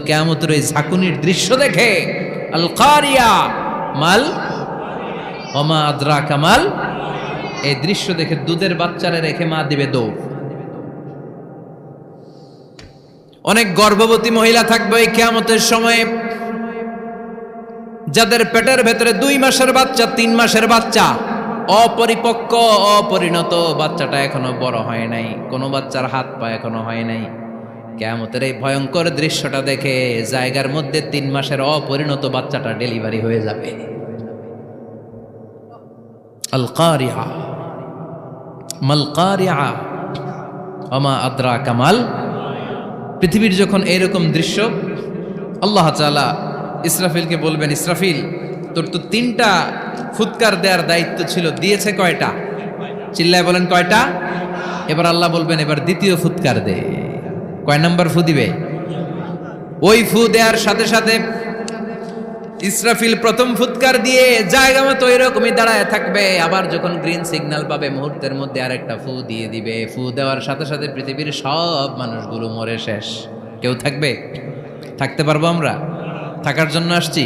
কিয়ামতের ওই ঝাঁকুনির দৃশ্য দেখে, আল কারিয়া মাল ওমা আদরাকা মাল, এই দৃশ্য দেখে দুধের বাচ্চারে রেখে মা দিবে দৌড়। অনেক গর্ভবতী মহিলা থাকবে এই কিয়ামতের সময়ে, যাদের পেটের ভেতরে 2 মাসের বাচ্চা, 3 মাসের বাচ্চা, অপরিপক্ক অপরিণত, বাচ্চাটা এখনো বড় হয় নাই, কোনো বাচ্চার হাত পা এখনো হয় নাই। কিয়ামতের এই ভয়ঙ্কর দৃশ্যটা দেখে জায়গার মধ্যে 3 মাসের অপরিণত বাচ্চাটা ডেলিভারি হয়ে যাবে। আল কারিয়া মাল কারিয়া ওমা আদরাকা মাল। পৃথিবীর যখন এরকম দৃশ্য, আল্লাহ তাআলা ইসরাফিলকে বলবেন, ইসরাফিল তোর তো 3টা ফুৎকার দেওয়ার দায়িত্ব ছিল, দিয়েছে কয়টা? চিল্লায় বলেন কয়টা? এবার আল্লাহ বলবেন, এবার দ্বিতীয় ফুৎকার দে। কয় নাম্বার ফু দিবে? ওই ফু দেওয়ার সাথে সাথে ইসরাফিল প্রথম ফুৎকার দিয়ে জায়গা মতো এরকমই দাঁড়ায় থাকবে, আবার যখন গ্রিন সিগন্যাল পাবে মুহূর্তের মধ্যে আরেকটা ফু দিয়ে দিবে। ফু দেওয়ার সাথে সাথে পৃথিবীর সব মানুষগুলো মরে শেষ। কেউ থাকবে? থাকতে পারবো আমরা? থাকার জন্য আসছি?